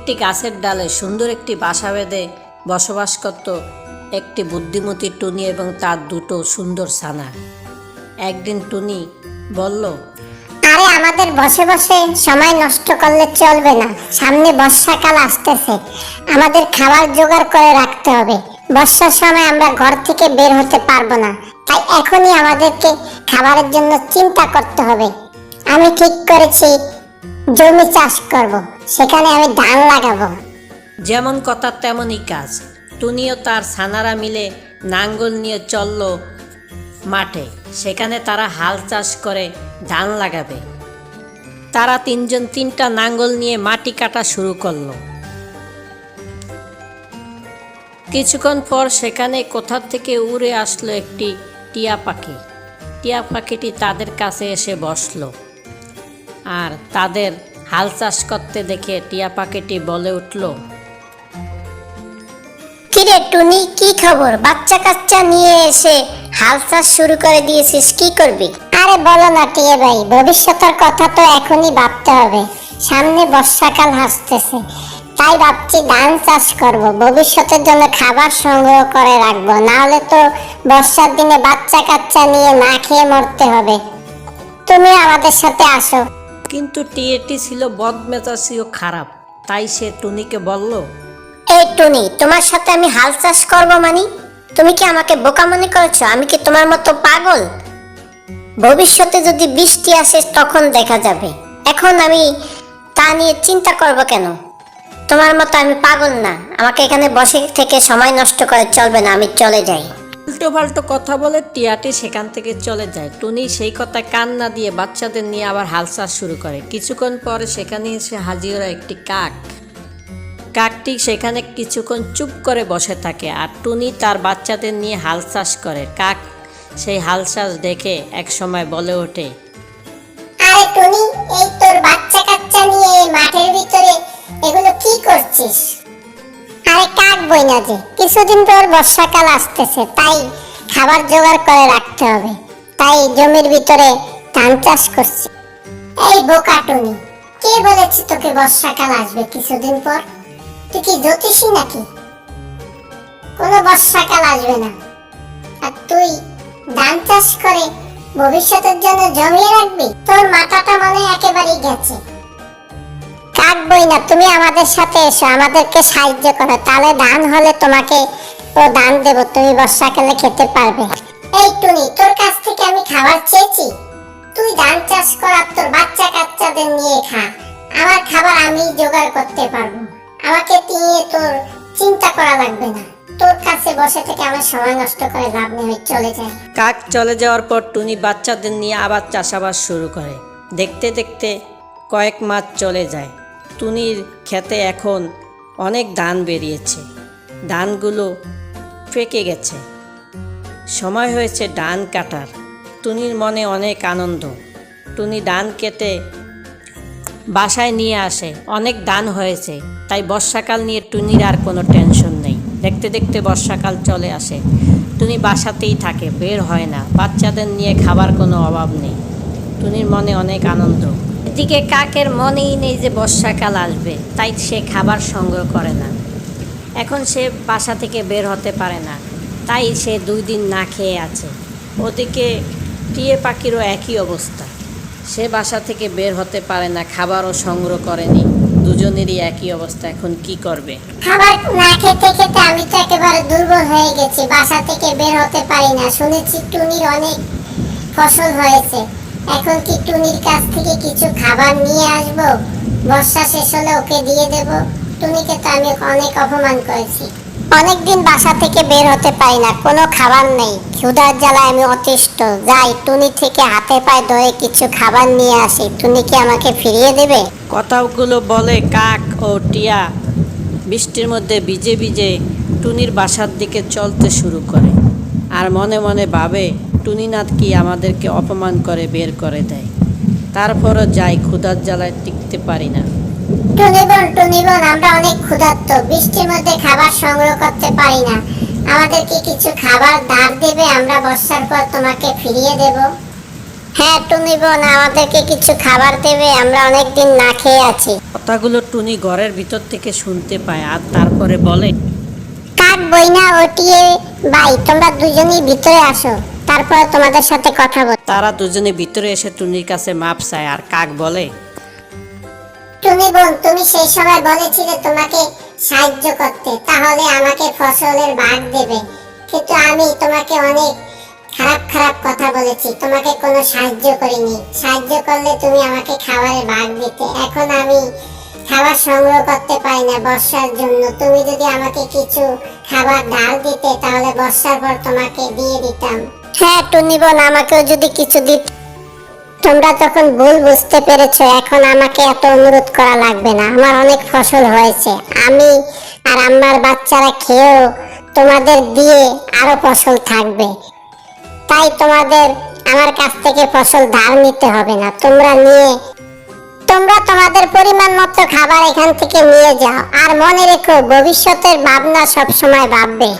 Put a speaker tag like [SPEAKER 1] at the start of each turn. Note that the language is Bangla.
[SPEAKER 1] একটি গাছের ডালে সুন্দর একটি বাসা বেঁধে বসবাস করত একটি বুদ্ধিমতী টুনি এবং তার দুটো সুন্দর ছানা। একদিন টুনি বলল,
[SPEAKER 2] আরে আমাদের বসে বসে সময় নষ্ট করলে চলবে না, সামনে বর্ষাকাল আসতেছে, আমাদের খাবার জোগাড় করে রাখতে হবে। বর্ষার সময় আমরা ঘর থেকে বের হতে পারবো না, তাই এখনই আমাদেরকে খাবারের জন্য চিন্তা করতে হবে। আমি ঠিক করেছি জমি চাষ করব, সেখানে আমি ধান লাগাবো।
[SPEAKER 1] যেমন কথা তেমনই কাজ। টুনিও তার ছানারা মিলে নাঙ্গল নিয়ে চলল মাঠে। সেখানে তারা হাল চাষ করে ধান লাগাবে। তারা তিনজন তিনটা নাঙ্গল নিয়ে মাটি কাটা শুরু করলো। কিছুক্ষণ পর সেখানে কোথা থেকে উড়ে আসলো একটি টিয়া পাখি। টিয়া পাখিটি তাদের কাছে এসে বসলো আর তাদের হাল চাষ করতে দেখে টিয়া পাখিটি বলে উঠল,
[SPEAKER 2] কিরে টুনি, কি খবর? বাচ্চা কাচ্চা নিয়ে এসে হাল চাষ শুরু করে দিয়েছিস, কি করবি? আরে বলো না টিয়া ভাই, ভবিষ্যতের কথা তো এখনই ভাবতে হবে। সামনে বর্ষাকাল আসতেছে, তাই ভাবছি ধান চাষ করব, ভবিষ্যতের জন্য খাবার সংগ্রহ করে রাখবো, না হলে তো বর্ষার দিনে বাচ্চা কাচ্চা নিয়ে না খেয়ে মরতে হবে। তুমি আমাদের সাথে আসো।
[SPEAKER 1] কিন্তু টিয়াটি ছিল বদমেজাজি ও খারাপ। তাই সে টুনিকে বলল,
[SPEAKER 2] এই টুনি, তোমার সাথে আমি হাল চাষ করব মানে? তুমি কি আমাকে বোকা মনে করেছো? আমি কি তোমার মতো পাগল? ভবিষ্যতে যদি বৃষ্টি আসে তখন দেখা যাবে, এখন আমি তা নিয়ে চিন্তা করব কেন? তোমার মতো আমি পাগল না, আমাকে এখানে বসে থেকে সময় নষ্ট করে চলবে না, আমি চলে যাই।
[SPEAKER 1] উল্টো পাল্টো কথা বলে টিয়াটি সেখান থেকে চলে যায়। টুনি সেই কথায় কান না দিয়ে বাচ্চাদের নিয়ে আবার হাল চাষ শুরু করে। কিছুক্ষণ পরে সেখানে এসে হাজির হয় একটি কাক। কাকটি সেখানে কিছুক্ষণ চুপ করে বসে থাকে আর টুনি তার বাচ্চাদের নিয়ে হাল চাষ করে। কাক সেই হাল চাষ দেখে এক সময় বলে ওঠে,
[SPEAKER 2] আরে টুনি, এই তোর বাচ্চা কাচ্চা নিয়ে মাঠের ভিতরে এগুলো কি করছিস? আরে কাক বই না যে, কিছুদিন পর বর্ষাকাল আসতেছে, তাই খাবার জোগাড় করে রাখতে হবে, তাই জমির ভিতরে ধান চাষ করছি। এই বোকা টুনি, কে বলেছে তোকে বর্ষাকাল আসবে কিছুদিন পর? তুই কি জ্যোতিষী নাকি? কোনো বর্ষাকাল আসবে না। আর তুই ধান চাষ করে ভবিষ্যতের জন্য জমিয়ে রাখবি? তোর মাথাটা মনে একেবারেই গেছে। কাক বই না, তুমি আমাদের সাথে এসো, আমাদেরকে সাহায্য করো, তাহলে ধান হলে তোমাকে ও ধান দেব, তুমি বর্ষাকালে খেতে পারবে। এই টুনি, তোর কাছ থেকে আমি খাবার চেয়েছি? তুই ধান চাষ কর আর তোর বাচ্চা কাচ্চাদের নিয়ে খা, আমার খাবার আমি জোগাড় করতে পারবো, আমাকে নিয়ে তোর চিন্তা করা লাগবে না। তোর কাছে বসে থেকে আমার সময় নষ্ট করে লাভ নেই, চলে যায়।
[SPEAKER 1] কাক চলে যাওয়ার পর টুনি বাচ্চাদের নিয়ে আবার চাষাবাদ শুরু করে। দেখতে দেখতে কয়েক মাস চলে যায়। টুনির ক্ষেতে এখন অনেক ধান বেরিয়েছে। ধানগুলো পেকে গেছে। সময় হয়েছে ধান কাটার। টুনির মনে অনেক আনন্দ। টুনি ধান কেটে বাসায় নিয়ে আসে। অনেক ধান হয়েছে, তাই বর্ষাকাল নিয়ে টুনির আর কোনো টেনশন নেই। দেখতে দেখতে বর্ষাকাল চলে আসে। টুনি বাসাতেই থাকে, বের হয় না। বাচ্চাদের নিয়ে খাবার কোনো অভাব নেই। টুনির মনে অনেক আনন্দ। এদিকে কাকের মনেই নেই যে বর্ষাকাল আসবে, তাই সে খাবার সংগ্রহ করে না। এখন সে বাসা থেকে বের হতে পারে না, তাই সে 2 দিন না খেয়ে আছে। ওদিকে টিয়া পাখিরও একই অবস্থা। সে বাসা থেকে বের হতে পারে না, খাবারও সংগ্রহ করেনি। দুজনেরই একই অবস্থা। এখন কি করবে?
[SPEAKER 2] খাবার না খেতে খেতে আমি তো একেবারে দুর্বল হয়ে গেছি, বাসা থেকে বের হতে পারি না। শুনেছি টুনির অনেক ফসল হয়েছে, এখন কি টুনির কাছ থেকে কিছু খাবার নিয়ে আসব? বর্ষা শেষ হলে ওকে দিয়ে দেব। টুনিকে তো আমি অনেক অপমান করেছি। অনেকদিন বাসা থেকে বের হতে পারি না, কোনো খাবার নেই, ক্ষুধার জ্বালায় আমি অতিষ্ঠ। যাই, টুনি থেকে হাতে পায়ে ধরে কিছু খাবার নিয়ে আসি, টুনি কি আমাকে ফিরিয়ে দেবে?
[SPEAKER 1] কথাগুলো বলে কাক ও টিয়া বৃষ্টির মধ্যে ভিজে ভিজে টুনির বাসার দিকে চলতে শুরু করে। আর মনে মনে ভাবে, টুনিনাথ কি আমাদেরকে অপমান করে বের করে দেয়। তারপরও যাই, ক্ষুধার জ্বালায় টিকতে পারি না।
[SPEAKER 2] টুনি বোন, আমরা অনেক ক্ষুধার্ত, বৃষ্টির মধ্যে খাবার সংগ্রহ করতে পারি না, আমাদেরকে কিছু খাবার ধার দেবে? আমরা বর্ষার পর তোমাকে ফিরিয়ে দেব। হ্যাঁ টুনি বোন, আমাদেরকে কিছু খাবার দেবে, আমরা অনেকদিন না খেয়ে আছি।
[SPEAKER 1] কথাগুলো টুনি ঘরের ভিতর থেকে শুনতে পায় আর তারপরে বলে,
[SPEAKER 2] কাক বইনা ওটিয়ে ভাই, তোমরা দুজনেই ভিতরে আসো, তারপর তোমাদের সাথে কথা বল।
[SPEAKER 1] তারা দুজনে ভিতরে এসে টুনির কাছে মাপ চায় আর কাক বলে,
[SPEAKER 2] টুনি বোন, তুমি সেই সময় বলেছিলে তোমাকে সাহায্য করতে, তাহলে আমাকে ফসলের ভাগ দেবে, কিন্তু আমি তোমাকে অনেক খারাপ খারাপ কথা বলেছি, তোমাকে কোনো সাহায্য করিনি। সাহায্য করলে তুমি আমাকে খাবারের ভাগ দিতে। এখন আমি খাবার সংগ্রহ করতে পারি না বর্ষার জন্য। তুমি যদি আমাকে কিছু খাবার ডাল দিতে, তাহলে বর্ষার পর তোমাকে দিয়ে দিতাম। হ্যাঁ টুনি বোন, আমাকেও যদি কিছু দিত। তোমরা তখন ভুল বুঝতে পেরেছো, এখন আমাকে এত অনুরোধ করা লাগবে না। আমার অনেক ফসল হয়েছে, আমি আর আমার বাচ্চারা খেয়েও তোমাদের দিয়ে আরো ফসল থাকবে। তাই তোমাদের আমার কাছ থেকে ফসল ধার নিতে হবে না। তোমরা তোমাদের পরিমাণ মতো খাবার এখান থেকে নিয়ে যাও, আর মনে রেখো ভবিষ্যতের ভাবনা সবসময় ভাববে।